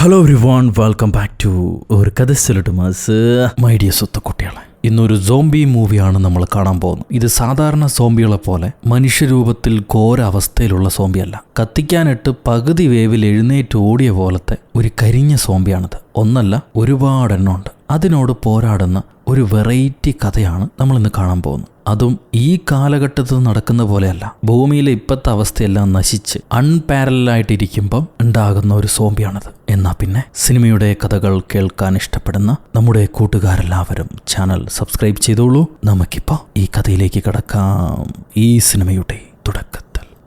Hello everyone, welcome back to ഒരു കഥ സിലിട്ടുമാസ് my dear കുട്ടികളെ. ഇന്നൊരു സോംബി മൂവിയാണ് നമ്മൾ കാണാൻ പോകുന്നത്. ഇത് സാധാരണ സോംബികളെ പോലെ മനുഷ്യരൂപത്തിൽ ഘോര അവസ്ഥയിലുള്ള സോംബിയല്ല. കത്തിക്കാനിട്ട് പകുതി വേവിൽ എഴുന്നേറ്റ് ഓടിയ പോലത്തെ ഒരു കരിഞ്ഞ സോംബിയാണിത്. ഒന്നല്ല, ഒരുപാടെണ്ണം ഉണ്ട്. അതിനോട് പോരാടുന്ന ഒരു വെറൈറ്റി കഥയാണ് നമ്മൾ ഇന്ന് കാണാൻ പോകുന്നത്. അതും ഈ കാലഘട്ടത്തിൽ നടക്കുന്ന പോലെയല്ല. ഭൂമിയിലെ ഇപ്പോഴത്തെ അവസ്ഥയെല്ലാം നശിച്ച് അൺപാരലായിട്ടിരിക്കുമ്പം ഉണ്ടാകുന്ന ഒരു സോംബിയാണത്. എന്നാ പിന്നെ സിനിമയുടെ കഥകൾ കേൾക്കാൻ ഇഷ്ടപ്പെടുന്ന നമ്മുടെ കൂട്ടുകാരെല്ലാവരും ചാനൽ സബ്സ്ക്രൈബ് ചെയ്തോളൂ. നമുക്കിപ്പോൾ ഈ കഥയിലേക്ക് കടക്കാം. ഈ സിനിമയുടെ തുടക്കത്തിൽ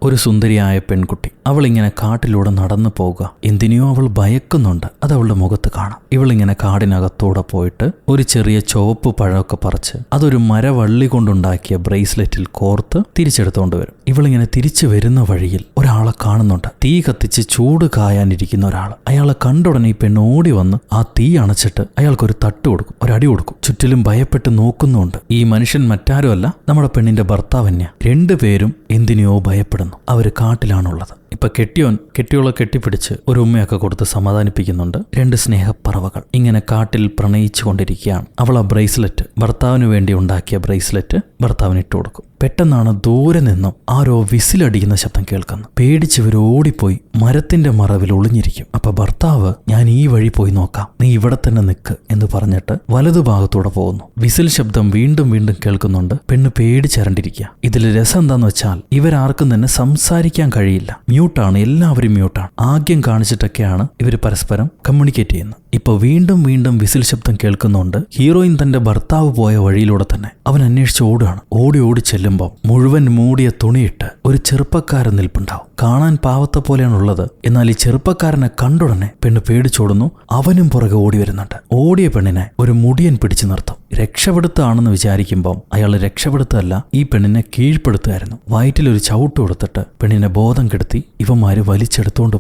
ഒരു സുന്ദരിയായ പെൺകുട്ടി, അവളിങ്ങനെ കാട്ടിലൂടെ നടന്നു പോവുക. എന്തിനെയോ അവൾ ഭയക്കുന്നുണ്ട്. അത് അവളുടെ മുഖത്ത് കാണാം. ഇവളിങ്ങനെ കാടിനകത്തൂടെ പോയിട്ട് ഒരു ചെറിയ ചുവപ്പ് പഴമൊക്കെ പറിച്ച് അതൊരു മരവള്ളി കൊണ്ടുണ്ടാക്കിയ ബ്രേസ്ലെറ്റിൽ കോർത്ത് തിരിച്ചെടുത്തുകൊണ്ട് വരും. ഇവളിങ്ങനെ തിരിച്ചു വരുന്ന വഴിയിൽ ഒരാളെ കാണുന്നുണ്ട്. തീ കത്തിച്ച് ചൂട് കായാനിരിക്കുന്ന ഒരാൾ. അയാളെ കണ്ടുടനെ ഈ പെണ്ണ് ഓടി വന്ന് ആ തീ അണച്ചിട്ട് അയാൾക്കൊരു തട്ട് കൊടുക്കും, ഒരടി കൊടുക്കും. ചുറ്റിലും ഭയപ്പെട്ട് നോക്കുന്നുണ്ട്. ഈ മനുഷ്യൻ മറ്റാരുമല്ല, നമ്മുടെ പെണ്ണിന്റെ ഭർത്താവന്യ. രണ്ടുപേരും എന്തിനെയോ ഭയപ്പെടുന്നു. അവര് കാട്ടിലാണുള്ളത്. ഇപ്പൊ കെട്ടിയോളെ കെട്ടിപ്പിടിച്ച് ഒരു ഉമ്മയൊക്കെ കൊടുത്ത് സമാധാനിപ്പിക്കുന്നുണ്ട്. രണ്ട് സ്നേഹപ്പറവകൾ ഇങ്ങനെ കാട്ടിൽ പ്രണയിച്ചു കൊണ്ടിരിക്കുകയാണ്. അവൾ ആ ബ്രേസ്ലെറ്റ്, ഭർത്താവിന് വേണ്ടി ഉണ്ടാക്കിയ ബ്രേസ്ലെറ്റ് ഭർത്താവിന് ഇട്ട് കൊടുക്കും. പെട്ടെന്നാണ് ദൂരെ നിന്നും ആരോ വിസിലടിക്കുന്ന ശബ്ദം കേൾക്കുന്നത്. പേടിച്ചവർ ഓടിപ്പോയി മരത്തിന്റെ മറവിൽ ഒളിഞ്ഞിരിക്കും. അപ്പൊ ഭർത്താവ്, ഞാൻ ഈ വഴി പോയി നോക്കാം, നീ ഇവിടെ തന്നെ നിൽക്ക് എന്ന് പറഞ്ഞിട്ട് വലതുഭാഗത്തൂടെ പോകുന്നു. വിസിൽ ശബ്ദം വീണ്ടും വീണ്ടും കേൾക്കുന്നുണ്ട്. പെണ്ണ് പേടിച്ചരണ്ടിരിക്കുക. ഇതിൽ രസം എന്താന്ന് വെച്ചാൽ ഇവരാർക്കും തന്നെ സംസാരിക്കാൻ കഴിയില്ല. മ്യൂട്ടാണ്, എല്ലാവരും മ്യൂട്ടാണ്. ആഗ്യം കാണിച്ചിട്ടൊക്കെയാണ് ഇവർ പരസ്പരം കമ്മ്യൂണിക്കേറ്റ് ചെയ്യുന്നത്. ഇപ്പൊ വീണ്ടും വീണ്ടും വിസിൽ ശബ്ദം കേൾക്കുന്നുണ്ട്. ഹീറോയിൻ തന്റെ ഭർത്താവ് പോയ വഴിയിലൂടെ തന്നെ അവൻ അന്വേഷിച്ച് ഓടുകയാണ്. ഓടി ചെല്ലുമ്പോൾ മുഴുവൻ മൂടിയ തുണിയിട്ട് ഒരു ചെറുപ്പക്കാരൻ നിൽപ്പുണ്ടാവും. കാണാൻ പാവത്തെ പോലെയാണുള്ളത്. എന്നാൽ ഈ ചെറുപ്പക്കാരനെ കണ്ടുടനെ പെണ്ണ് പേടിച്ചോടുന്നു. അവനും പുറകെ ഓടി വരുന്നുണ്ട്. ഓടിയ പെണ്ണിനെ ഒരു മുടിയൻ പിടിച്ചു നിർത്തും. രക്ഷപ്പെടുത്താണെന്ന് വിചാരിക്കുമ്പോൾ അയാൾ രക്ഷപ്പെടുത്തല്ല, ഈ പെണ്ണിനെ കീഴ്പ്പെടുത്തുമായിരുന്നു. വയറ്റിലൊരു ചവിട്ട് കൊടുത്തിട്ട് പെണ്ണിനെ ബോധം കെടുത്തി ഇവന്മാര് വലിച്ചെടുത്തോണ്ട്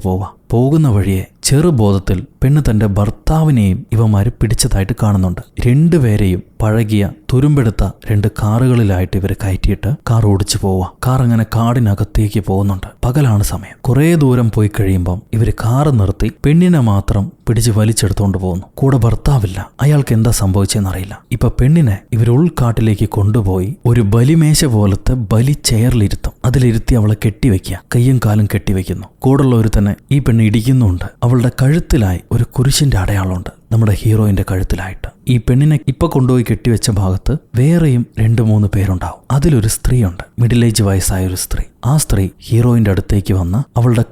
പോകുന്ന വഴിയെ ചെറുബോധത്തിൽ പെണ്ണ് തന്റെ ഭർത്താവിനെയും ഇവന്മാര് പിടിച്ചതായിട്ട് കാണുന്നുണ്ട്. രണ്ടുപേരെയും പഴകിയ തുരുമ്പെടുത്ത രണ്ട് കാറുകളിലായിട്ട് ഇവർ കയറ്റിയിട്ട് കാർ ഓടിച്ചു പോവുക. കാർ അങ്ങനെ കാടിനകത്തേക്ക് പോകുന്നുണ്ട്. പകലാണ് സമയം. കുറേ ദൂരം പോയി കഴിയുമ്പം ഇവര് കാറ് നിർത്തി പെണ്ണിനെ മാത്രം പിടിച്ച് വലിച്ചെടുത്തോണ്ട് പോകുന്നു. കൂടെ ഭർത്താവില്ല. അയാൾക്ക് എന്താ സംഭവിച്ചെന്നറിയില്ല. ഇപ്പൊ പെണ്ണിനെ ഇവർ ഉൾക്കാട്ടിലേക്ക് കൊണ്ടുപോയി ഒരു ബലിമേശ പോലത്തെ ബലി ചെയറിലിരുത്തും. അതിലിരുത്തി അവളെ കെട്ടിവെക്കുക. കയ്യും കാലും കെട്ടിവെക്കുന്നു. കൂടുള്ളവർ തന്നെ ഈ പെണ്ണ് ഇടിക്കുന്നുണ്ട്. അവളുടെ കഴുത്തിലായി ഒരു കുരിശിന്റെ അടയാളമുണ്ട്, നമ്മുടെ ഹീറോയിന്റെ കഴുത്തിലായിട്ട്. ഈ പെണ്ണിനെ ഇപ്പൊ കൊണ്ടുപോയി കെട്ടിവെച്ച ഭാഗത്ത് വേറെയും 2-3 പേരുണ്ടാവും. അതിലൊരു സ്ത്രീയുണ്ട്, മിഡിൽ ഏജ് വയസ്സായ ഒരു സ്ത്രീ. ആ സ്ത്രീ ഹീറോയിന്റെ അടുത്തേക്ക് വന്ന് അവളുടെ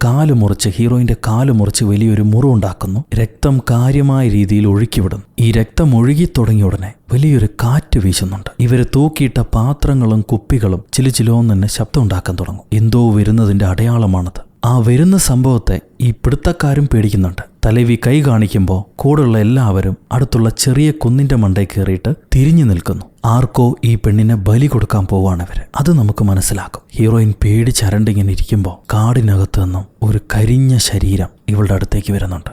ഹീറോയിന്റെ കാല് മുറിച്ച് വലിയൊരു മുറിവുണ്ടാക്കുന്നു. രക്തം കാര്യമായ രീതിയിൽ ഒഴുക്കിവിടുന്നു. ഈ രക്തം ഒഴുകി തുടങ്ങിയ ഉടനെ വലിയൊരു കാറ്റ് വീശുന്നുണ്ട്. ഇവര് തൂക്കിയിട്ട പാത്രങ്ങളും കുപ്പികളും ചിലുചിലോന്ന് തന്നെ ശബ്ദം ഉണ്ടാക്കാൻ തുടങ്ങും. എന്തോ വരുന്നതിന്റെ അടയാളമാണത്. ആ വരുന്ന സംഭവത്തെ ഈ പിടുത്തക്കാരും പേടിക്കുന്നുണ്ട്. തലവി കൈ കാണിക്കുമ്പോൾ കൂടെയുള്ള എല്ലാവരും അടുത്തുള്ള ചെറിയ കുന്നിന്റെ മണ്ടയിൽ കയറിയിട്ട് തിരിഞ്ഞു നിൽക്കുന്നു. ആർക്കോ ഈ പെണ്ണിനെ ബലി കൊടുക്കാൻ പോവാണിവര്. അത് നമുക്ക് മനസ്സിലാക്കും. ഹീറോയിൻ പേടിച്ചരണ്ടിങ്ങനെ ഇരിക്കുമ്പോൾ കാടിനകത്ത് നിന്നും ഒരു കരിഞ്ഞ ശരീരം ഇവളുടെ അടുത്തേക്ക് വരുന്നുണ്ട്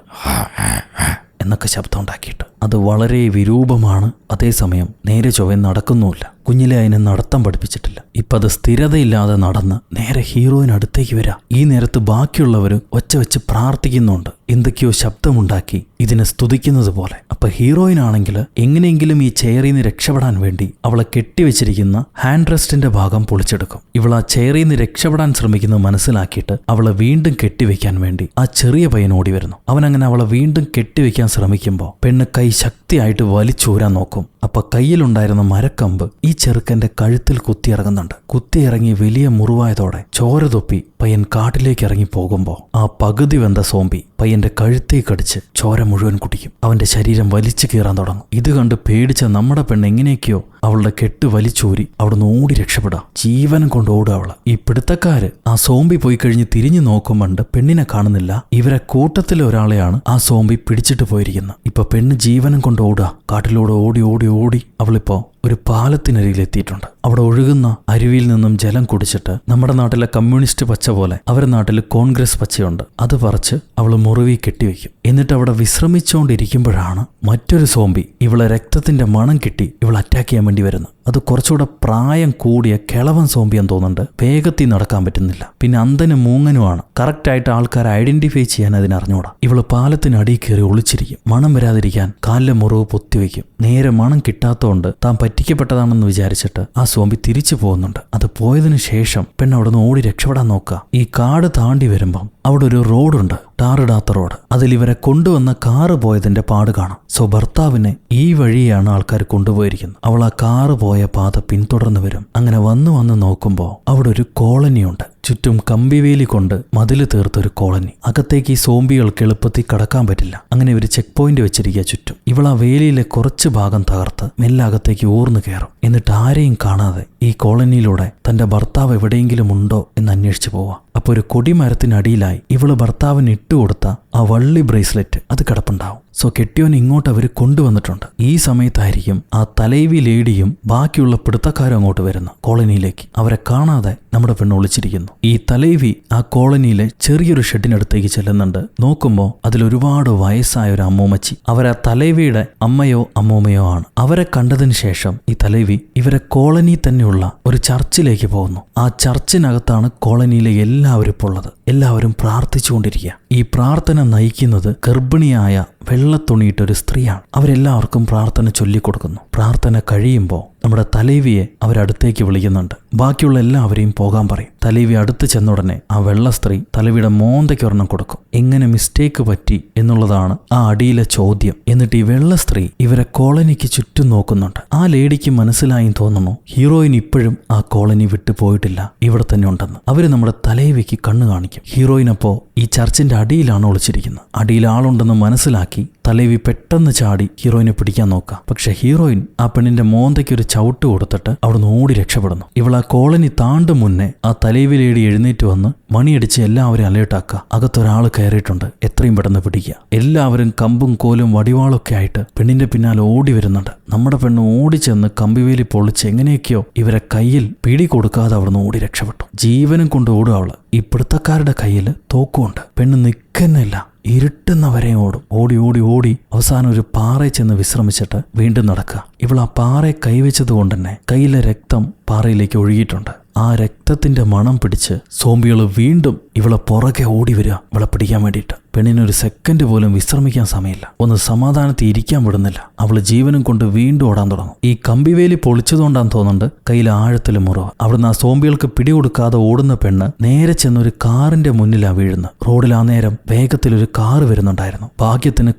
എന്നൊക്കെ ശബ്ദം ഉണ്ടാക്കിയിട്ട്. അത് വളരെ വിരൂപമാണ്. അതേസമയം നേരെ ചൊവ്വേ നടക്കുന്നുമില്ല. കുഞ്ഞിലെ അതിനെ നടത്തം പഠിപ്പിച്ചിട്ടില്ല. ഇപ്പം അത് സ്ഥിരതയില്ലാതെ നടന്ന് നേരെ ഹീറോയിന് അടുത്തേക്ക് വരാം. ഈ നേരത്ത് ബാക്കിയുള്ളവർ ഒച്ച വെച്ച് പ്രാർത്ഥിക്കുന്നുണ്ട്. എന്തൊക്കെയോ ശബ്ദമുണ്ടാക്കി ഇതിനെ സ്തുതിക്കുന്നത് പോലെ. അപ്പൊ ഹീറോയിനാണെങ്കിൽ എങ്ങനെയെങ്കിലും ഈ ചെയറിൽ നിന്ന് രക്ഷപ്പെടാൻ വേണ്ടി അവളെ കെട്ടിവെച്ചിരിക്കുന്ന ഹാൻഡ് റെസ്റ്റിന്റെ ഭാഗം പൊളിച്ചെടുക്കും. ഇവൾ ആ ചെയറിൽ നിന്ന് രക്ഷപ്പെടാൻ ശ്രമിക്കുന്നത് മനസ്സിലാക്കിയിട്ട് അവളെ വീണ്ടും കെട്ടിവെക്കാൻ വേണ്ടി ആ ചെറിയ പയ്യൻ ഓടി വരുന്നു. അവനങ്ങനെ അവളെ വീണ്ടും കെട്ടിവെക്കാൻ ശ്രമിക്കുമ്പോൾ പെണ്ണ് കൈ ശക്തിയായിട്ട് വലിച്ചൂരാൻ നോക്കും. അപ്പൊ കയ്യിലുണ്ടായിരുന്ന മരക്കമ്പ് ഈ ചെറുക്കന്റെ കഴുത്തിൽ കുത്തിയിറങ്ങുന്നുണ്ട്. കുത്തിയിറങ്ങി വലിയ മുറിവായതോടെ ചോര തൊപ്പി പയ്യൻ കാട്ടിലേക്ക് ഇറങ്ങി പോകുമ്പോൾ ആ പകുതി വെന്ത സോംബി പയ്യന്റെ കഴുത്തേ കടിച്ച് ചോര മുഴുവൻ കുടിക്കും. അവന്റെ ശരീരം വലിച്ചു കീറാൻ തുടങ്ങും. ഇത് കണ്ട് പേടിച്ച നമ്മുടെ പെണ്ണ് എങ്ങനെയൊക്കെയോ അവളുടെ കെട്ട് വലിച്ചൂരി അവിടുന്ന് ഓടി രക്ഷപ്പെടാം. ജീവനം കൊണ്ട് ഓടുക അവള്. ഈ പിടുത്തക്കാര് ആ സോംബി പോയി കഴിഞ്ഞ് തിരിഞ്ഞു നോക്കുമ്പോണ്ട് പെണ്ണിനെ കാണുന്നില്ല. ഇവരെ കൂട്ടത്തിലെ ഒരാളെയാണ് ആ സോംബി പിടിച്ചിട്ട് പോയിരിക്കുന്നത്. ഇപ്പൊ പെണ്ണ് ജീവനം കൊണ്ട് ഓടുക. കാട്ടിലൂടെ ഓടി ഓടി ഓടി അവളിപ്പോ ഒരു പാലത്തിനരികിലെത്തിയിട്ടുണ്ട്. അവിടെ ഒഴുകുന്ന അരുവിയിൽ നിന്നും ജലം കുടിച്ചിട്ട് നമ്മുടെ നാട്ടിലെ കമ്മ്യൂണിസ്റ്റ് പച്ച പോലെ അവരുടെ നാട്ടിൽ കോൺഗ്രസ് പച്ചയുണ്ട്, അത് പറിച്ച് അവൾ മുറിവി കെട്ടിവെക്കും. എന്നിട്ട് അവിടെ വിശ്രമിച്ചുകൊണ്ടിരിക്കുമ്പോഴാണ് മറ്റൊരു സോംബി ഇവളെ രക്തത്തിന്റെ മണം കിട്ടി ഇവൾ അറ്റാക്ക് ചെയ്യാൻ വേണ്ടി വരുന്നത്. അത് കുറച്ചുകൂടെ പ്രായം കൂടിയ കിളവൻ സോംബിയാന്ന് തോന്നുന്നുണ്ട്. വേഗത്തിൽ നടക്കാൻ പറ്റുന്നില്ല. പിന്നെ അന്ധനും മൂങ്ങനുമാണ്. കറക്റ്റായിട്ട് ആൾക്കാരെ ഐഡന്റിഫൈ ചെയ്യാൻ അതിനറിഞ്ഞൂടാ. ഇവള് പാലത്തിനടിയിൽ കയറി ഒളിച്ചിരിക്കും. മണം വരാതിരിക്കാൻ കാലിലെ മുറിവ് പൊത്തിവെക്കും. നേരെ മണം കിട്ടാത്തതുകൊണ്ട് താൻ പറ്റിക്കപ്പെട്ടതാണെന്ന് വിചാരിച്ചിട്ട് ആ സോംബി തിരിച്ചു പോകുന്നുണ്ട്. അത് പോയതിനു ശേഷം പെണ്ണ് അവിടെ നിന്ന് ഓടി രക്ഷപ്പെടാൻ നോക്കുക. ഈ കാട് താണ്ടി വരുമ്പം അവിടെ ഒരു റോഡുണ്ട്, ടാറിടാത്ത റോഡ്. അതിൽ ഇവരെ കൊണ്ടുവന്ന കാറ് പോയതിന്റെ പാട് കാണാം. സോ ഭർത്താവിനെ ഈ വഴിയാണ് ആൾക്കാർ കൊണ്ടുപോയിരിക്കുന്നത്. അവൾ ആ കാറ് പോയ പാത പിന്തുടർന്ന് വരും. അങ്ങനെ വന്ന് നോക്കുമ്പോൾ അവിടെ ഒരു കോളനിയുണ്ട്. ചുറ്റും കമ്പിവേലി കൊണ്ട് മതില് തീർത്തൊരു കോളനി. അകത്തേക്ക് ഈ സോംബികൾക്ക് എളുപ്പത്തിൽ കടക്കാൻ പറ്റില്ല. അങ്ങനെ ഇവർ ചെക്ക് പോയിന്റ് വെച്ചിരിക്കുക ചുറ്റും. ഇവൾ ആ വേലിയിലെ കുറച്ച് ഭാഗം തകർത്ത് മെല്ലെ അകത്തേക്ക് ഊർന്നു കയറും. എന്നിട്ട് ആരെയും കാണാതെ ഈ കോളനിയിലൂടെ തന്റെ ഭർത്താവ് എവിടെയെങ്കിലും ഉണ്ടോ എന്ന് അന്വേഷിച്ചു പോവാം. അപ്പൊ ഒരു കൊടിമരത്തിനടിയിലായി ഇവള് ഭർത്താവിന് ഇട്ടുകൊടുത്ത ആ വള്ളി ബ്രേസ്ലെറ്റ് അത് കിടപ്പുണ്ടാവും. സോ കെട്ടിയോൻ ഇങ്ങോട്ട് അവർ കൊണ്ടുവന്നിട്ടുണ്ട്. ഈ സമയത്തായിരിക്കും ആ തലൈവി ലേഡിയും ബാക്കിയുള്ള പിടുത്തക്കാരും അങ്ങോട്ട് വരുന്നു കോളനിയിലേക്ക്. അവരെ കാണാതെ നമ്മുടെ പെണ്ണ് ഒളിച്ചിരിക്കുന്നു. ഈ തലൈവി ആ കോളനിയിലെ ചെറിയൊരു ഷെഡിനടുത്തേക്ക് ചെല്ലുന്നുണ്ട്. നോക്കുമ്പോൾ അതിലൊരുപാട് വയസ്സായ ഒരു അമ്മൂമ്മച്ചി. അവരാ തലൈവിയുടെ അമ്മയോ അമ്മൂമ്മയോ ആണ്. അവരെ കണ്ടതിന് ശേഷം ഈ തലൈവി ഇവരെ കോളനി തന്നെയുള്ള ഒരു ചർച്ചിലേക്ക് പോകുന്നു. ആ ചർച്ചിനകത്താണ് കോളനിയിലെ എല്ലാവരും ഇപ്പോൾ ഉള്ളത്. എല്ലാവരും പ്രാർത്ഥിച്ചുകൊണ്ടിരിക്കുക. ഈ പ്രാർത്ഥന നയിക്കുന്നത് ഗർഭിണിയായ വെള്ളത്തുണിയിട്ടൊരു സ്ത്രീയാണ്. അവരെല്ലാവർക്കും പ്രാർത്ഥന ചൊല്ലിക്കൊടുക്കുന്നു. പ്രാർത്ഥന കഴിയുമ്പോൾ നമ്മുടെ തലൈവിയെ അവരടുത്തേക്ക് വിളിക്കുന്നുണ്ട്. ബാക്കിയുള്ള എല്ലാവരെയും പോകാൻ പറയും. തലൈവി അടുത്ത് ചെന്നുടനെ ആ വെള്ള സ്ത്രീ തലവിയുടെ മോന്തയ്ക്ക് ഒരെണ്ണം കൊടുക്കും. എങ്ങനെ മിസ്റ്റേക്ക് പറ്റി എന്നുള്ളതാണ് ആ അടിയിലെ ചോദ്യം. എന്നിട്ട് ഈ വെള്ള സ്ത്രീ ഇവരെ കോളനിക്ക് ചുറ്റും നോക്കുന്നുണ്ട്. ആ ലേഡിക്ക് മനസ്സിലായി തോന്നുന്നു ഹീറോയിൻ ഇപ്പോഴും ആ കോളനി വിട്ടു പോയിട്ടില്ല, ഇവിടെ തന്നെ ഉണ്ടെന്ന്. അവര് നമ്മുടെ തലൈവിക്ക് കണ്ണു കാണിക്കും. ഹീറോയിനപ്പോ ഈ ചർച്ചിന്റെ അടിയിലാണ് ഒളിച്ചിരിക്കുന്നത്. അടിയിൽ ആളുണ്ടെന്ന് മനസ്സിലാക്കി തലൈവി പെട്ടെന്ന് ചാടി ഹീറോയിനെ പിടിക്കാൻ നോക്കാം. പക്ഷെ ഹീറോയിൻ ആ പെണ്ണിന്റെ മോന്തയ്ക്ക് ഒരു ചവിട്ട് കൊടുത്തിട്ട് അവിടുന്ന് ഓടി രക്ഷപ്പെടുന്നു. ഇവൾ ആ കോളനി താണ്ടും മുന്നേ ആ തലൈവി ലേഡി എഴുന്നേറ്റ് വന്ന് മണിയടിച്ച് എല്ലാവരും അലേർട്ടാക്കുക. അകത്തൊരാൾ കയറിയിട്ടുണ്ട്, എത്രയും പെട്ടെന്ന് പിടിക്കുക. എല്ലാവരും കമ്പും കോലും വടിവാളൊക്കെ ആയിട്ട് പെണ്ണിന്റെ പിന്നാലെ ഓടി വരുന്നുണ്ട്. നമ്മുടെ പെണ്ണ് ഓടിച്ചെന്ന് കമ്പിവേലി പൊളിച്ച് എങ്ങനെയൊക്കെയോ ഇവരെ കയ്യിൽ പിടി കൊടുക്കാതെ അവിടുന്ന് ഓടി രക്ഷപ്പെട്ടു. ജീവനും കൊണ്ട് ഓടുക അവള്. ഈ പിടുത്തക്കാരുടെ കയ്യിൽ തോക്കുമുണ്ട്. പെണ്ണ് നിൽക്കുന്നില്ല, ഇരുട്ടുന്നവരെ ഓടും. ഓടി ഓടി ഓടി അവസാനം ഒരു പാറയിൽ ചെന്ന് വിശ്രമിച്ചിട്ട് വീണ്ടും നടക്കുക. ഇവൾ ആ പാറയെ കൈവച്ചത് കൊണ്ട് തന്നെ കയ്യിലെ രക്തം പാറയിലേക്ക് ഒഴുകിയിട്ടുണ്ട്. ആ രക്തത്തിന്റെ മണം പിടിച്ച് സോംബികൾ വീണ്ടും ഇവളെ പുറകെ ഓടി വരിക ഇവളെ പിടിക്കാൻ വേണ്ടിയിട്ട്. പെണ്ണിനൊരു സെക്കൻഡ് പോലും വിശ്രമിക്കാൻ സമയമില്ല. ഒന്ന് സമാധാനത്തിൽ ഇരിക്കാൻ വിടുന്നില്ല. അവള് ജീവനും കൊണ്ട് വീണ്ടും ഓടാൻ തുടങ്ങും. ഈ കമ്പിവേലി പൊളിച്ചതുകൊണ്ടാന്ന് തോന്നുന്നുണ്ട് കയ്യിൽ ആഴത്തിൽ മുറിവ്. അവിടുന്ന് ആ സോംബികൾക്ക് പിടികൊടുക്കാതെ ഓടുന്ന പെണ്ണ് നേരെ ചെന്നൊരു കാറിന്റെ മുന്നിലാ വീഴുന്നത്. റോഡിൽ ആ നേരം വേഗത്തിലൊരു കാറ് വരുന്നുണ്ടായിരുന്നു. ഭാഗ്യത്തിന്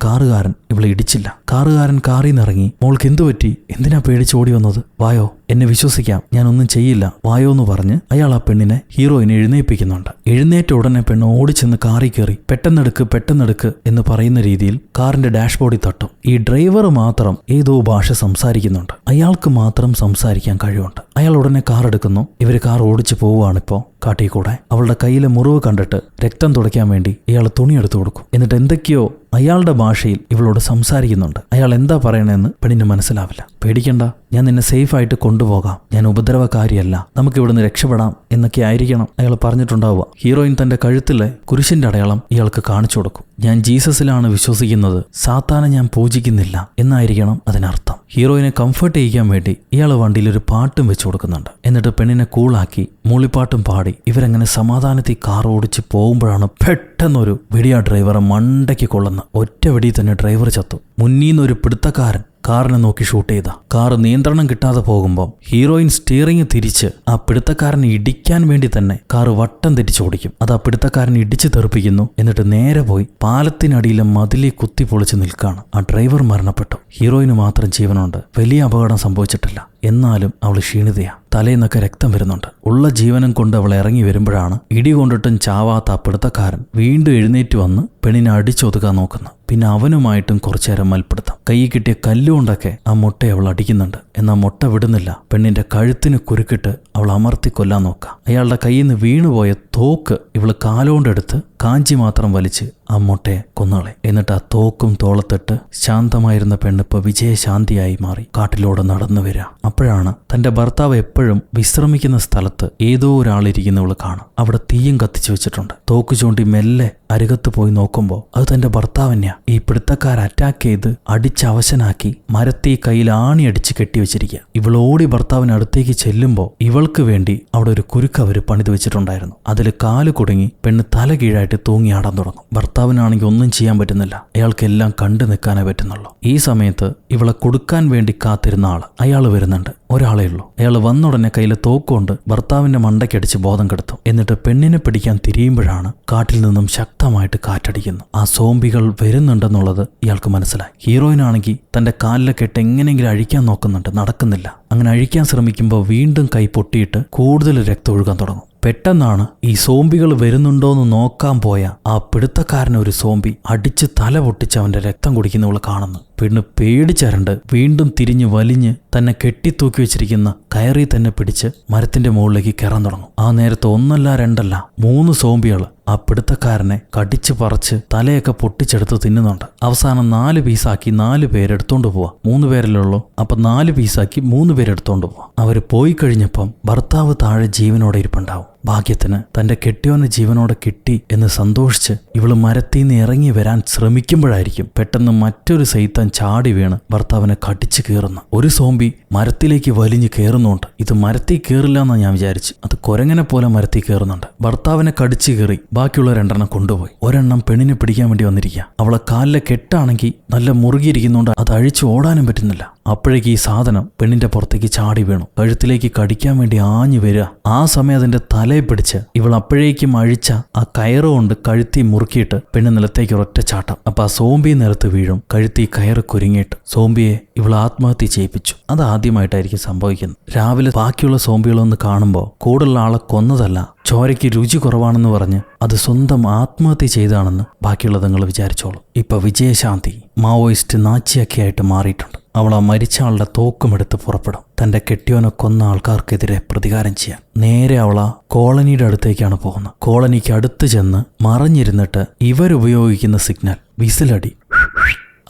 കാറുകാരൻ ഇവളെ ഇടിച്ചില്ല. കാറുകാരൻ കാറിൽ നിന്നിറങ്ങി, മോൾക്ക് എന്തു പറ്റി, എന്തിനാ പേടിച്ചോടി വന്നത്, വായോ, എന്നെ വിശ്വസിക്കാം, ഞാനൊന്നും ചെയ്യില്ല, വായോ എന്ന് പറഞ്ഞ് അയാൾ ആ പെണ്ണിനെ ഹീറോയിനെ എഴുന്നേൽപ്പിക്കുന്നുണ്ട്. എഴുന്നേറ്റ ഉടനെ പെണ്ണ് ഓടിച്ചെന്ന് കാറിൽ കയറി പെട്ടെന്നെടുക്ക് എന്ന് പറയുന്ന രീതിയിൽ കാറിന്റെ ഡാഷ്ബോർഡിൽ തട്ടും. ഈ ഡ്രൈവർ മാത്രം ഏതോ ഭാഷ സംസാരിക്കുന്നുണ്ട്. അയാൾക്ക് മാത്രം സംസാരിക്കാൻ കഴിവുണ്ട്. അയാൾ ഉടനെ കാർ എടുക്കുന്നു. ഇവര് കാർ ഓടിച്ചു പോവുകയാണിപ്പോ കാട്ടിൽ കൂടെ. അവളുടെ കയ്യിലെ മുറിവ് കണ്ടിട്ട് രക്തം തുടയ്ക്കാൻ വേണ്ടി ഇയാൾ തുണി എടുത്തു കൊടുക്കും. എന്നിട്ട് എന്തൊക്കെയോ അയാളുടെ ഭാഷയിൽ ഇവളോട് സംസാരിക്കുന്നുണ്ട്. അയാൾ എന്താ പറയണെന്ന് പെണ്ണിന് മനസ്സിലാവില്ല. പേടിക്കണ്ട, ഞാൻ നിന്നെ സേഫ് ആയിട്ട് കൊണ്ടുപോകാം, ഞാൻ ഉപദ്രവകാരിയല്ല, നമുക്ക് ഇവിടുന്ന് രക്ഷപ്പെടാം എന്നൊക്കെ ആയിരിക്കണം അയാൾ പറഞ്ഞിട്ടുണ്ടാവുക. ഹീറോയിൻ തന്റെ കഴുത്തിലെ കുരിശിന്റെ അടയാളം ഇയാൾക്ക് കാണിച്ചു കൊടുക്കും. ഞാൻ ജീസസിലാണ് വിശ്വസിക്കുന്നത്, സാത്താനെ ഞാൻ പൂജിക്കുന്നില്ല എന്നായിരിക്കണം അതിനർത്ഥം. ഹീറോയിനെ കംഫർട്ട് ചെയ്യിക്കാൻ വേണ്ടി ഇയാൾ വണ്ടിയിൽ ഒരു പാട്ടും വെച്ചു കൊടുക്കുന്നുണ്ട്. എന്നിട്ട് പെണ്ണിനെ കൂളാക്കി മൂളിപ്പാട്ടും പാടി ഇവരങ്ങനെ സമാധാനത്തിൽ കാർ ഓടിച്ച് പോകുമ്പോഴാണ് പെട്ടെന്നൊരു വെടിയാ ഡ്രൈവറെ മണ്ടയ്ക്ക് കൊള്ളുന്ന ഒറ്റ വെടി തന്നെ ഡ്രൈവർ ചത്തു. മുന്നീന്നൊരു പിടുത്തക്കാരൻ കാറിനെ നോക്കി ഷൂട്ട് ചെയ്ത. കാറ് നിയന്ത്രണം കിട്ടാതെ പോകുമ്പോൾ ഹീറോയിൻ സ്റ്റിയറിംഗ് തിരിച്ച് ആ പിടുത്തക്കാരനെ ഇടിക്കാൻ വേണ്ടി തന്നെ കാറ് വട്ടം തെറ്റിച്ചോടിക്കും. അത് ആ പിടുത്തക്കാരനെ ഇടിച്ചു തെറിപ്പിക്കുന്നു. എന്നിട്ട് നേരെ പോയി പാലത്തിനടിയിലെ മതിലിൽ കുത്തി പൊളിച്ച് നിൽക്കാണ്. ആ ഡ്രൈവർ മരണപ്പെട്ടു. ഹീറോയിന് മാത്രം ജീവനുണ്ട്. വലിയ അപകടം സംഭവിച്ചിട്ടില്ല. എന്നാലും അവൾ ക്ഷീണിതയാ. തലേന്നൊക്കെ രക്തം വരുന്നുണ്ട്. ഉള്ള ജീവനം കൊണ്ട് അവൾ ഇറങ്ങി വരുമ്പോഴാണ് ഇടി കൊണ്ടിട്ടും ചാവാത്ത ആ പിടുത്തക്കാരൻ വീണ്ടും എഴുന്നേറ്റ് വന്ന് പെണ്ണിനെ അടിച്ചൊതുക്കാൻ നോക്കുന്നു. പിന്നെ അവനുമായിട്ടും കുറച്ചേരം മൽപ്പിടുത്തം. കയ്യിൽ കിട്ടിയ കല്ലുകൊണ്ടൊക്കെ ആ മുട്ടയെ അവൾ അടിക്കുന്നുണ്ട്. എന്നാൽ മുട്ട വിടുന്നില്ല. പെണ്ണിന്റെ കഴുത്തിന് കുരുക്കിട്ട് അവൾ അമർത്തി കൊല്ലാൻ നോക്കുക. അയാളുടെ കയ്യിൽ നിന്ന് വീണുപോയ തോക്ക് ഇവള് കാലുകൊണ്ടെടുത്ത് കാഞ്ചി മാത്രം വലിച്ച് ആ മുട്ടയെ കൊന്നളെ. എന്നിട്ട് ആ തോക്കും തോളത്തിട്ട് ശാന്തമായിരുന്ന പെണ്ണിപ്പോ വിജയശാന്തിയായി മാറി കാട്ടിലൂടെ നടന്നു വരിക. അപ്പോഴാണ് തന്റെ ഭർത്താവ് എപ്പോഴും വിശ്രമിക്കുന്ന സ്ഥലത്ത് ഏതോ ഒരാളിരിക്കുന്നവള് കാണും. അവിടെ തീയും കത്തിച്ചു വെച്ചിട്ടുണ്ട്. തോക്ക് ചൂണ്ടി മെല്ലെ അരികത്ത് പോയി നോക്കുമ്പോൾ അത് തന്റെ ഭർത്താവിനെയാ. ഈ പിടുത്തക്കാർ അറ്റാക്ക് ചെയ്ത് അടിച്ചവശനാക്കി മരത്തീ കയ്യിൽ ആണി അടിച്ച് കെട്ടിവെച്ചിരിക്കുക. ഇവളോടി ഭർത്താവിന് അടുത്തേക്ക് ചെല്ലുമ്പോൾ ഇവൾക്ക് വേണ്ടി അവിടെ ഒരു കുരുക്ക് അവര് പണിത് വെച്ചിട്ടുണ്ടായിരുന്നു. അതിൽ കാല് കുടുങ്ങി പെണ്ണ് തല കീഴായിട്ട് തൂങ്ങിയാടാൻ തുടങ്ങും. ഭർത്താവിനാണെങ്കിൽ ഒന്നും ചെയ്യാൻ പറ്റുന്നില്ല. അയാൾക്കെല്ലാം കണ്ടു നിൽക്കാനേ പറ്റുന്നുള്ളൂ. ഈ സമയത്ത് ഇവളെ കൊടുക്കാൻ വേണ്ടി കാത്തിരുന്ന ആള് അയാൾ വരുന്നുണ്ട്. ഒരാളേ ഉള്ളൂ. അയാൾ വന്നുടനെ കയ്യിൽ തോക്കുകൊണ്ട് ഭർത്താവിന്റെ മണ്ടയ്ക്കടിച്ച് ബോധം കെടുത്തും. എന്നിട്ട് പെണ്ണിനെ പിടിക്കാൻ തിരിയുമ്പോഴാണ് കാട്ടിൽ നിന്നും ശക്തമായിട്ട് കാറ്റടിക്കുന്നു. ആ സോംബികൾ വരുന്നുണ്ടെന്നുള്ളത് ഇയാൾക്ക് മനസ്സിലായി. ഹീറോയിനാണെങ്കിൽ തന്റെ കാലിലെ കെട്ട് എങ്ങനെയെങ്കിലും അഴിക്കാൻ നോക്കുന്നുണ്ട്, നടക്കുന്നില്ല. അങ്ങനെ അഴിക്കാൻ ശ്രമിക്കുമ്പോൾ വീണ്ടും കൈ പൊട്ടിയിട്ട് കൂടുതൽ രക്തം ഒഴുകാൻ തുടങ്ങും. പെട്ടെന്നാണ് ഈ സോംബികൾ വരുന്നുണ്ടോന്ന് നോക്കാൻ പോയ ആ പിടുത്തക്കാരനെ ഒരു സോംബി അടിച്ച് തല പൊട്ടിച്ച് അവന്റെ രക്തം കുടിക്കുന്നവള് കാണുന്നു. പെണ്ണ് പേടിച്ചരണ്ട് വീണ്ടും തിരിഞ്ഞ് വലിഞ്ഞ് തന്നെ കെട്ടിത്തൂക്കി വെച്ചിരിക്കുന്ന കയറി തന്നെ പിടിച്ച് മരത്തിന്റെ മുകളിലേക്ക് കയറാൻ തുടങ്ങും. ആ നേരത്ത് ഒന്നല്ല രണ്ടല്ല 3 സോംബികൾ ആ പിടുത്തക്കാരനെ കടിച്ച് പറിച്ച് തലയൊക്കെ പൊട്ടിച്ചെടുത്ത് തിന്നുന്നുണ്ട്. അവസാനം 4 പീസാക്കി 4 പേരെടുത്തോണ്ട് പോവാ. 3 പേരല്ലുള്ളൂ. അപ്പൊ 4 പീസാക്കി 3 പേരെടുത്തോണ്ട് പോവാ. അവര് പോയി കഴിഞ്ഞപ്പം ഭർത്താവ് താഴെ ജീവനോടെ ഇരിപ്പുണ്ടാവും. ഭാഗ്യത്തിന് തന്റെ കെട്ടിയോന് ജീവനോടെ കിട്ടി എന്ന് സന്തോഷിച്ച് ഇവള് മരത്തീന്ന് ഇറങ്ങി വരാൻ ശ്രമിക്കുമ്പോഴായിരിക്കും പെട്ടെന്ന് മറ്റൊരു സൈത്താൻ ചാടി വീണ് ഭർത്താവിനെ കടിച്ചു കീറുന്ന. ഒരു സോംബി മരത്തിലേക്ക് വലിഞ്ഞു കയറുന്നുണ്ട്. ഇത് മരത്തിൽ കയറില്ല എന്നാ ഞാൻ വിചാരിച്ചു. അത് കുരങ്ങനെ പോലെ മരത്തിൽ കയറുന്നുണ്ട്. ഭർത്താവിനെ കടിച്ചു കീറി ബാക്കിയുള്ള 2 കൊണ്ടുപോയി. ഒരെണ്ണം പെണ്ണിനെ പിടിക്കാൻ വേണ്ടി വന്നിരിക്കുക. അവളെ കാലിലെ കെട്ടാണെങ്കിൽ നല്ല മുറുകിയിരിക്കുന്നുണ്ട്. അത് അഴിച്ചു ഓടാനും പറ്റുന്നില്ല. അപ്പോഴേക്ക് ഈ സാധനം പെണ്ണിന്റെ പുറത്തേക്ക് ചാടി വീണു. കഴുത്തിലേക്ക് കടിക്കാൻ വേണ്ടി ആഞ്ഞു വരിക. ആ സമയം അതിന്റെ തലയെ പിടിച്ച് ഇവൾ അപ്പോഴേക്കും അഴിച്ച ആ കയറ് കൊണ്ട് കഴുത്തി മുറുക്കിയിട്ട് പെണ്ണ് നിലത്തേക്ക് ഒരൊറ്റ ചാട്ടം. അപ്പൊ ആ സോംബി നിലത്ത് വീഴും. കഴുത്തി കയറ് കുരുങ്ങിയിട്ട് സോംബിയെ ഇവൾ ആത്മഹത്യ ചെയ്യിപ്പിച്ചു. അത് ആദ്യമായിട്ടായിരിക്കും സംഭവിക്കുന്നത്. രാവിലെ ബാക്കിയുള്ള സോംബികളൊന്ന് കാണുമ്പോൾ കൂടുതലുള്ള ആളെ കൊന്നതല്ല, ചോരയ്ക്ക് രുചി കുറവാണെന്ന് പറഞ്ഞ് അത് സ്വന്തം ആത്മഹത്യ ചെയ്താണെന്ന് ബാക്കിയുള്ളത് നിങ്ങൾ വിചാരിച്ചോളൂ. ഇപ്പൊ വിജയശാന്തി മാവോയിസ്റ്റ് നാച്ചിയൊക്കെ ആയിട്ട് മാറിയിട്ടുണ്ട്. അവൾ ആ മരിച്ച ആളുടെ തോക്കുമെടുത്ത് പുറപ്പെടും. തന്റെ കെട്ടിയോനെ കൊന്ന ആൾക്കാർക്കെതിരെ പ്രതികാരം ചെയ്യാൻ നേരെ അവൾ ആ കോളനിയുടെ അടുത്തേക്കാണ് പോകുന്നത്. കോളനിക്ക് അടുത്ത് ചെന്ന് മറഞ്ഞിരുന്നിട്ട് ഇവരുപയോഗിക്കുന്ന സിഗ്നൽ വിസിലടി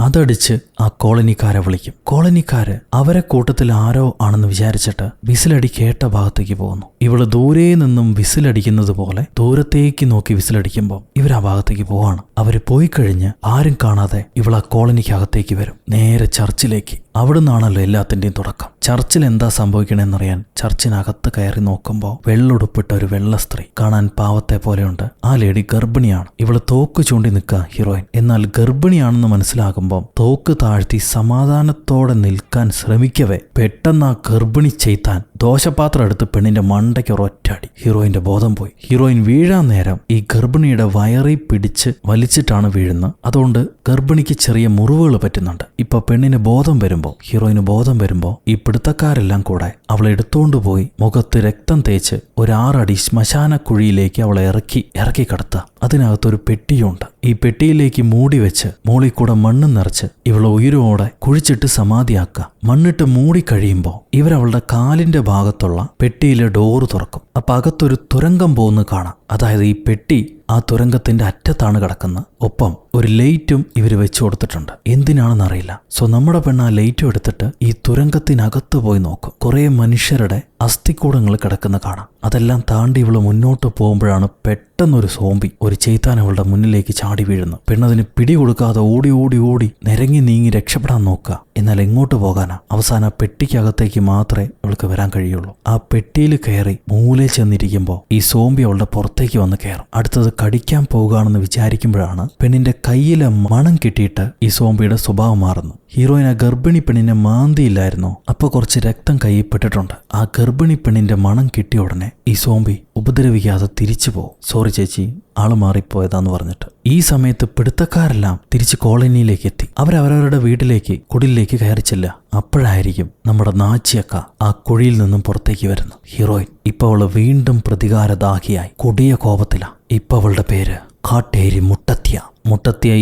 അതടിച്ച് ആ കോളനിക്കാരെ വിളിക്കും. കോളനിക്കാര് അവരെ കൂട്ടത്തിൽ ആരോ ആണെന്ന് വിചാരിച്ചിട്ട് വിസിലടി കേട്ട ഭാഗത്തേക്ക് പോകുന്നു. ഇവള് ദൂരെ നിന്നും വിസിലടിക്കുന്നത് പോലെ ദൂരത്തേക്ക് നോക്കി വിസിലടിക്കുമ്പോൾ ഇവരാ ഭാഗത്തേക്ക് പോവാണ്. അവര് പോയി കഴിഞ്ഞ് ആരും കാണാതെ ഇവൾ ആ കോളനിക്കകത്തേക്ക് വരും. നേരെ ചർച്ചിലേക്ക്. അവിടുന്നാണല്ലോ എല്ലാത്തിന്റെയും തുടക്കം. ചർച്ചിൽ എന്താ സംഭവിക്കണമെന്നറിയാൻ ചർച്ചിനകത്ത് കയറി നോക്കുമ്പോൾ വെള്ളുടുപ്പിട്ട ഒരു വെള്ള സ്ത്രീ കാണാൻ പാവത്തെ പോലെയുണ്ട്. ആ ലേഡി ഗർഭിണിയാണ്. ഇവള് തോക്ക് ചൂണ്ടി നിൽക്കുക ഹീറോയിൻ. എന്നാൽ ഗർഭിണിയാണെന്ന് മനസ്സിലാകുമ്പോൾ തോക്ക് താഴ്ത്തി സമാധാനത്തോടെ നിൽക്കാൻ ശ്രമിക്കവേ പെട്ടെന്ന് ആ ഗർഭിണി ചെയ്താൻ ദോശപാത്രം എടുത്ത് പെണ്ണിന്റെ മണ്ടയ്ക്ക് ഒരൊറ്റടി. ഹീറോയിന്റെ ബോധം പോയി. ഹീറോയിൻ വീഴാൻ നേരം ഈ ഗർഭിണിയുടെ വയറി പിടിച്ച് വലിച്ചിട്ടാണ് വീഴുന്നത്. അതുകൊണ്ട് ഗർഭിണിക്ക് ചെറിയ മുറിവുകൾ പറ്റുന്നുണ്ട്. ഇപ്പൊ പെണ്ണിന് ബോധം വരുമ്പോ, ഹീറോയിന് ബോധം വരുമ്പോ ഈ പിടുത്തക്കാരെല്ലാം കൂടെ അവളെ എടുത്തോണ്ട് പോയി മുഖത്ത് രക്തം തേച്ച് ഒരു 6 അടി ശ്മശാന കുഴിയിലേക്ക് അവളെ ഇറക്കി കടത്തുക. അതിനകത്തൊരു പെട്ടിയുണ്ട്. ഈ പെട്ടിയിലേക്ക് മൂടി വെച്ച് മോളിൽ കൂടെ മണ്ണ് നിറച്ച് ഇവളെ ഉയരോടെ കുഴിച്ചിട്ട് സമാധിയാക്കുക. മണ്ണിട്ട് മൂടി കഴിയുമ്പോൾ ഇവരവളുടെ കാലിന്റെ ഭാഗത്തുള്ള പെട്ടിയിലെ ഡോറ് തുറക്കും. അപ്പൊ അകത്തൊരു തുരങ്കം പോകുന്നത് കാണാം. അതായത് ഈ പെട്ടി ആ തുരങ്കത്തിന്റെ അറ്റത്താണ് കിടക്കുന്നത്. ഒപ്പം ഒരു ലൈറ്റും ഇവർ വെച്ചു കൊടുത്തിട്ടുണ്ട്. എന്തിനാണെന്നറിയില്ല. സോ നമ്മുടെ പെണ്ണ് ആ ലൈറ്റും എടുത്തിട്ട് ഈ തുരങ്കത്തിനകത്ത് പോയി നോക്കും. കുറെ മനുഷ്യരുടെ അസ്ഥിക്കൂടങ്ങൾ കിടക്കുന്ന കാണാം. അതെല്ലാം താണ്ടി ഇവള് മുന്നോട്ട് പോകുമ്പോഴാണ് പെട്ടെന്നൊരു സോംബി ഒരു ചെയ്താൻ അവളുടെ മുന്നിലേക്ക് ചാടി വീഴുന്നു. പെണ്ണതിന് പിടി കൊടുക്കാതെ ഓടി ഓടി ഓടി നിരങ്ങി നീങ്ങി രക്ഷപ്പെടാൻ നോക്കുക. എന്നാൽ എങ്ങോട്ട് പോകാനാ? അവസാന പെട്ടിക്കകത്തേക്ക് മാത്രമേ ഇവൾക്ക് വരാൻ കഴിയുള്ളൂ. ആ പെട്ടിയിൽ കയറി മൂലെ ചെന്നിരിക്കുമ്പോൾ ഈ സോംബി അവളുടെ പുറത്തേക്ക് വന്ന് കയറും. അടുത്തത് കടിക്കാൻ പോകുകയാണെന്ന് വിചാരിക്കുമ്പോഴാണ് പെണ്ണിന്റെ കയ്യിലെ മണം കിട്ടിയിട്ട് ഈ സോംബിയുടെ സ്വഭാവം മാറുന്നു. ഹീറോയിൻ ആ ഗർഭിണി പെണ്ണിനെ മാന്തിയില്ലായിരുന്നോ? അപ്പൊ കുറച്ച് രക്തം കയ്യിൽപ്പെട്ടിട്ടുണ്ട്. ആ ഗർഭിണി പെണ്ണിന്റെ മണം കിട്ടിയ ഉടനെ ഈ സോംബി ഉപദ്രവിക്കാതെ തിരിച്ചു പോകും. സോറി ചേച്ചി, ആള് മാറിപ്പോയതാന്ന് പറഞ്ഞിട്ട്. ഈ സമയത്ത് പിടുത്തക്കാരെല്ലാം തിരിച്ച് കോളനിയിലേക്ക് എത്തി. അവരവരവരുടെ വീട്ടിലേക്ക് കുടിലേക്ക് കയറി ചെല്ലുക. അപ്പോഴായിരിക്കും നമ്മുടെ നാച്ചിയക്ക ആ കുഴിയിൽ നിന്നും പുറത്തേക്ക് വരുന്നു. ഹീറോയിൻ ഇപ്പൊ അവള് വീണ്ടും പ്രതികാരദാഹിയായി കൊടിയ കോപത്തിലാ. ഇപ്പൊ അവളുടെ പേര് കാട്ടേരി മുട്ടത്തിയ.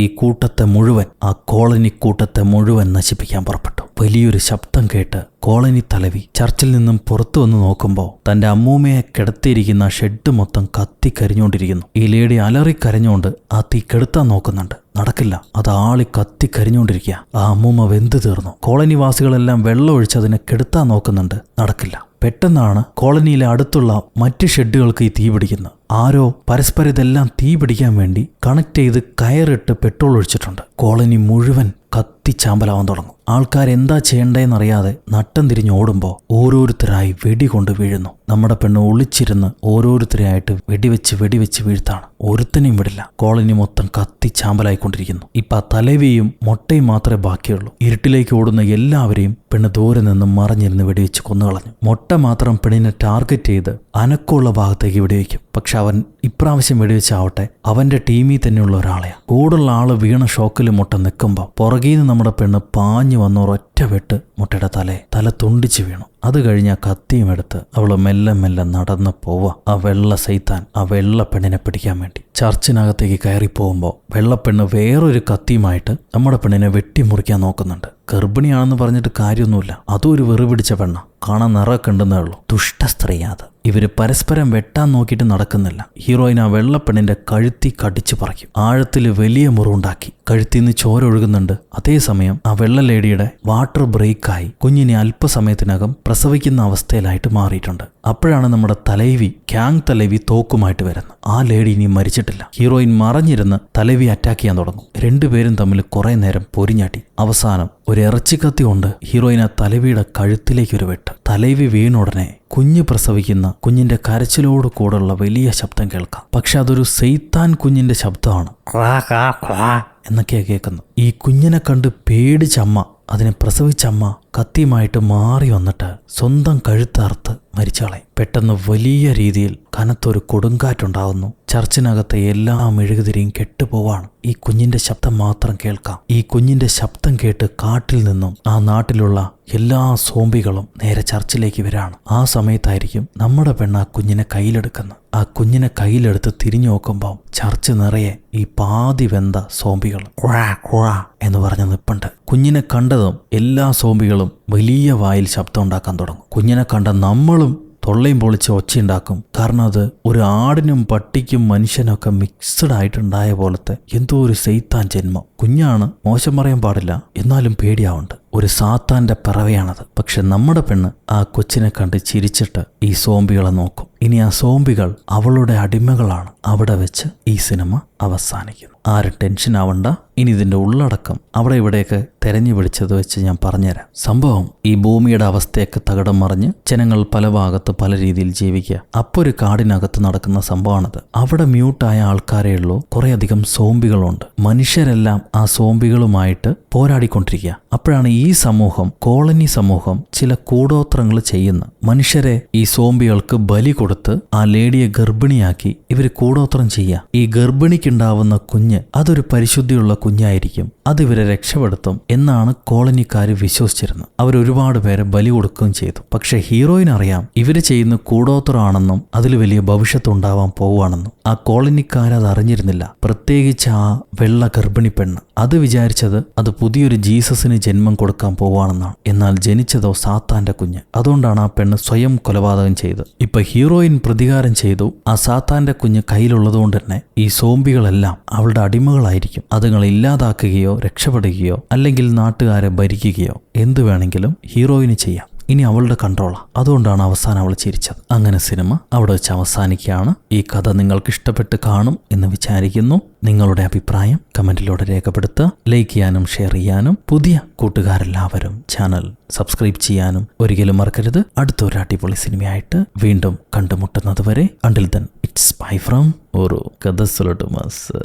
ഈ കൂട്ടത്തെ മുഴുവൻ, ആ കോളനി കൂട്ടത്തെ മുഴുവൻ നശിപ്പിക്കാൻ പുറപ്പെട്ടു. വലിയൊരു ശബ്ദം കേട്ട് കോളനി തലവി ചർച്ചിൽ നിന്നും പുറത്തു വന്ന് നോക്കുമ്പോൾ തന്റെ അമ്മൂമ്മയെ കിടത്തിയിരിക്കുന്ന ഷെഡ് മൊത്തം കത്തിക്കരിഞ്ഞുകൊണ്ടിരിക്കുന്നു. ഈ ലേഡി അലറിക്കരഞ്ഞുകൊണ്ട് ആ തീ കെടുത്താൻ നോക്കുന്നുണ്ട്. നടക്കില്ല, അത് ആളി കത്തിക്കരിഞ്ഞുകൊണ്ടിരിക്കുക. ആ അമ്മൂമ്മ വെന്തു തീർന്നു. കോളനിവാസികളെല്ലാം വെള്ളം ഒഴിച്ച് അതിനെ കെടുത്താൻ നോക്കുന്നുണ്ട്. നടക്കില്ല. പെട്ടെന്നാണ് കോളനിയിലെ അടുത്തുള്ള മറ്റ് ഷെഡുകൾക്ക് ഈ തീ പിടിക്കുന്നത്. ആരോ പരസ്പരം ഇതെല്ലാം തീ പിടിക്കാൻ വേണ്ടി കണക്ട് ചെയ്ത് കയറിട്ട് പെട്രോൾ ഒഴിച്ചിട്ടുണ്ട്. കോളനി മുഴുവൻ കത്തിച്ചാമ്പലാവാൻ തുടങ്ങും. ആൾക്കാർ എന്താ ചെയ്യേണ്ടതെന്നറിയാതെ നട്ടം തിരിഞ്ഞ് ഓടുമ്പോൾ ഓരോരുത്തരായി വെടികൊണ്ട് വീഴുന്നു. നമ്മുടെ പെണ്ണ് ഒളിച്ചിരുന്ന് ഓരോരുത്തരെയായിട്ട് വെടിവെച്ച് വീഴ്ത്താണ്. ഒരുത്തനെയും വിടില്ല. കോളനി മൊത്തം കത്തിച്ചാമ്പലായിക്കൊണ്ടിരിക്കുന്നു. ഇപ്പൊ തലവിയും മൊട്ടയും മാത്രമേ ബാക്കിയുള്ളൂ. ഇരുട്ടിലേക്ക് ഓടുന്ന എല്ലാവരെയും പെണ്ണ് ദൂരെ നിന്നും മറഞ്ഞിരുന്ന് വെടിവെച്ച് കൊന്നുകളഞ്ഞു. മൊട്ട മാത്രം പെണ്ണിനെ ടാർഗറ്റ് ചെയ്ത് അനക്കമുള്ള ഭാഗത്തേക്ക് വെടിവെക്കും. പക്ഷെ അവൻ ഇപ്രാവശ്യം വെടിവെച്ചാവട്ടെ അവന്റെ ടീമിൽ തന്നെയുള്ള ഒരാളെയാ. കൂടുള്ള ആള് വീണ ഷോക്കിൽ മുട്ട നിൽക്കുമ്പോൾ പുറകീന്ന് നമ്മുടെ പെണ്ണ് പാഞ്ഞു വന്ന ഒരൊറ്റ വെട്ട് മുട്ടയുടെ തല തുണ്ടിച്ച് വീണു. അത് കഴിഞ്ഞ് ആ കത്തിയും എടുത്ത് അവള് മെല്ലെ നടന്ന് പോവാ. ആ വെള്ള സൈത്താൻ ആ വെള്ള പെണ്ണിനെ പിടിക്കാൻ വേണ്ടി ചർച്ചിനകത്തേക്ക് കയറി പോകുമ്പോൾ വെള്ളപ്പെണ്ണ് വേറൊരു കത്തിയുമായിട്ട് നമ്മുടെ പെണ്ണിനെ വെട്ടിമുറിക്കാൻ നോക്കുന്നുണ്ട്. ഗർഭിണിയാണെന്ന് പറഞ്ഞിട്ട് കാര്യമൊന്നുമില്ല. അതും ഒരു വെറു പിടിച്ച പെണ്ണ. കാണാൻ നിറമൊക്കെ ഉണ്ടെന്നേ ഉള്ളൂ. ദുഷ്ട സ്ത്രീയാത്. ഇവര് പരസ്പരം വെട്ടാൻ നോക്കിയിട്ട് നടക്കുന്നില്ല. ഹീറോയിൻ ആ വെള്ളപ്പെണ്ണിന്റെ കഴുത്തി കടിച്ചു പറിക്കും. ആഴത്തിൽ വലിയ മുറിവുണ്ടാക്കി. കഴുത്തിന്ന് ചോര ഒഴുകുന്നുണ്ട്. അതേസമയം ആ വെള്ള ലേഡിയുടെ വാട്ടർ ബ്രേക്കായി കുഞ്ഞിനെ അല്പസമയത്തിനകം പ്രസവിക്കുന്ന അവസ്ഥയിലായിട്ട് മാറിയിട്ടുണ്ട്. അപ്പോഴാണ് നമ്മുടെ ഗ്യാങ് തലവി തോക്കുമായിട്ട് വരുന്നത്. ആ ലേഡി ഇനി മരിച്ചിട്ടില്ല. ഹീറോയിൻ മറഞ്ഞിരുന്ന് തലവി അറ്റാക്ക് ചെയ്യാൻ തുടങ്ങും. രണ്ടുപേരും തമ്മിൽ കുറെ നേരം പൊരിഞ്ഞാട്ടി. അവസാനം ഒരു ഇറച്ചിക്കത്തി കൊണ്ട് ഹീറോയിൻ ആ തലവിയുടെ കഴുത്തിലേക്ക് ഒരു വെട്ട്. തലവി വീണുടനെ കുഞ്ഞ് പ്രസവിക്കുന്ന കുഞ്ഞിന്റെ കരച്ചിലോട് കൂടെയുള്ള വലിയ ശബ്ദം കേൾക്കാം. പക്ഷെ അതൊരു സെയ്ത്താൻ കുഞ്ഞിന്റെ ശബ്ദമാണ്. എന്നൊക്കെയാ കേൾക്കുന്നു. ഈ കുഞ്ഞിനെ കണ്ട് പേടിച്ചമ്മ, അതിനെ പ്രസവിച്ചമ്മ കത്തിയുമായിട്ട് മാറി വന്നിട്ട് സ്വന്തം കഴുത്തറുത്ത് മരിച്ചാളെ. പെട്ടെന്ന് വലിയ രീതിയിൽ കനത്തൊരു കൊടുങ്കാറ്റുണ്ടാകുന്നു. ചർച്ചിനകത്തെ എല്ലാ മെഴുകുതിരിയും കെട്ടുപോവാണ്. ഈ കുഞ്ഞിന്റെ ശബ്ദം മാത്രം കേൾക്കാം. ഈ കുഞ്ഞിന്റെ ശബ്ദം കേട്ട് കാട്ടിൽ നിന്നും ആ നാട്ടിലുള്ള എല്ലാ സോംബികളും നേരെ ചർച്ചിലേക്ക് വരാണ്. ആ സമയത്തായിരിക്കും നമ്മുടെ പെണ്ണ് ആ കുഞ്ഞിനെ കയ്യിലെടുക്കുന്നത്. ആ കുഞ്ഞിനെ കയ്യിലെടുത്ത് തിരിഞ്ഞു നോക്കുമ്പോൾ ചർച്ച് നിറയെ ഈ പാതി വെന്ത സോംബികൾ എന്ന് പറഞ്ഞ് നിപ്പുണ്ട്. കുഞ്ഞിനെ കണ്ടതും എല്ലാ സോംബികളും വലിയ വായിൽ ശബ്ദം ഉണ്ടാക്കാൻ തുടങ്ങും. കുഞ്ഞിനെ കണ്ട നമ്മളും തൊള്ളയും പൊളിച്ച് ഒച്ചയുണ്ടാക്കും. കാരണം അത് ഒരു ആടിനും പട്ടിക്കും മനുഷ്യനൊക്കെ മിക്സ്ഡ് ആയിട്ടുണ്ടായ പോലത്തെ എന്തോ ഒരു സെയ്ത്താൻ ജന്മം. കുഞ്ഞാണ്, മോശം പറയാൻ പാടില്ല, എന്നാലും പേടിയാവുണ്ട്. ഒരു സാത്താന്റെ പിറവയാണത്. പക്ഷെ നമ്മുടെ പെണ്ണ് ആ കൊച്ചിനെ കണ്ട് ചിരിച്ചിട്ട് ഈ സോംബികളെ നോക്കും. ഇനി ആ സോംബികൾ അവളുടെ അടിമകളാണ്. അവിടെ വെച്ച് ഈ സിനിമ അവസാനിക്കുന്നു. ആരും ടെൻഷൻ ആവണ്ട. ഇനി ഇതിന്റെ ഉള്ളടക്കം അവിടെ ഇവിടെയൊക്കെ തെരഞ്ഞു പിടിച്ചത് വെച്ച് ഞാൻ പറഞ്ഞുതരാം. സംഭവം ഈ ഭൂമിയുടെ അവസ്ഥയൊക്കെ തകിടം മറിഞ്ഞ് ജനങ്ങൾ പല ഭാഗത്ത് പല രീതിയിൽ ജീവിക്കുക. അപ്പോൾ ഒരു കാടിനകത്ത് നടക്കുന്ന സംഭവമാണത്. അവിടെ മ്യൂട്ടായ ആൾക്കാരേ ഉള്ളൂ. കുറെ അധികം സോംബികളുണ്ട്. മനുഷ്യരെല്ലാം ആ സോംബികളുമായിട്ട് പോരാടിക്കൊണ്ടിരിക്കുക. അപ്പോഴാണ് ഈ സമൂഹം, കോളനി സമൂഹം, ചില കൂടോത്രങ്ങൾ ചെയ്യുന്ന മനുഷ്യരെ ഈ സോംബികൾക്ക് ബലി കൊടുത്ത് ആ ലേഡിയെ ഗർഭിണിയാക്കി ഇവർ കൂടോത്രം ചെയ്യുക. ഈ ഗർഭിണിക്കുണ്ടാവുന്ന കുഞ്ഞ് അതൊരു പരിശുദ്ധിയുള്ള കുഞ്ഞായിരിക്കും, അത് ഇവരെ രക്ഷപ്പെടുത്തും എന്നാണ് കോളനിക്കാർ വിശ്വസിച്ചിരുന്നത്. അവരൊരുപാട് പേരെ ബലി കൊടുക്കുകയും ചെയ്തു. പക്ഷെ ഹീറോയിൻ അറിയാം ഇവര് ചെയ്യുന്ന കൂടോത്രമാണെന്നും അതിൽ വലിയ ഭവിഷ്യത്ത് ഉണ്ടാവാൻ പോവുകയാണെന്നും. ആ കോളനിക്കാരത് അറിഞ്ഞിരുന്നില്ല. പ്രത്യേകിച്ച് ആ വെള്ള ഗർഭിണി പെണ്ണ് അത് വിചാരിച്ചത് അത് പുതിയൊരു ജീസസിന് ജന്മം കൊടുക്കാൻ പോവുകയാണെന്നാണ്. എന്നാൽ ജനിച്ചതോ സാത്താന്റെ കുഞ്ഞ്. അതുകൊണ്ടാണ് ആ പെണ്ണ് സ്വയം കൊലപാതകം ചെയ്തത്. ഇപ്പൊ ഹീറോയിൻ പ്രതികാരം ചെയ്തു. ആ സാത്താന്റെ കുഞ്ഞ് കയ്യിലുള്ളത് കൊണ്ട് തന്നെ ഈ സോംബികളെല്ലാം അവളുടെ അടിമകളായിരിക്കും. അതുങ്ങളെ ഇല്ലാതാക്കുകയോ രക്ഷപ്പെടുകയോ അല്ലെങ്കിൽ നാട്ടുകാരെ ഭരിക്കുകയോ എന്തു വേണമെങ്കിലും ഹീറോയിന് ചെയ്യാം. ഇനി അവളുടെ കൺട്രോളാണ്. അതുകൊണ്ടാണ് അവസാനം അവൾ ചിരിച്ചത്. അങ്ങനെ സിനിമ അവിടെ വെച്ച് അവസാനിക്കുകയാണ്. ഈ കഥ നിങ്ങൾക്ക് ഇഷ്ടപ്പെട്ട് കാണും എന്ന് വിചാരിക്കുന്നു. നിങ്ങളുടെ അഭിപ്രായം കമന്റിലൂടെ രേഖപ്പെടുത്തുക. ലൈക്ക് ചെയ്യാനും ഷെയർ ചെയ്യാനും പുതിയ കൂട്ടുകാരെല്ലാവരും ചാനൽ സബ്സ്ക്രൈബ് ചെയ്യാനും ഒരിക്കലും മറക്കരുത്. അടുത്തൊരു അടിപൊളി സിനിമയായിട്ട് വീണ്ടും കണ്ടുമുട്ടുന്നത് വരെ until then it's bye from ഒരു കഥ സുലട്ടുമാസ്.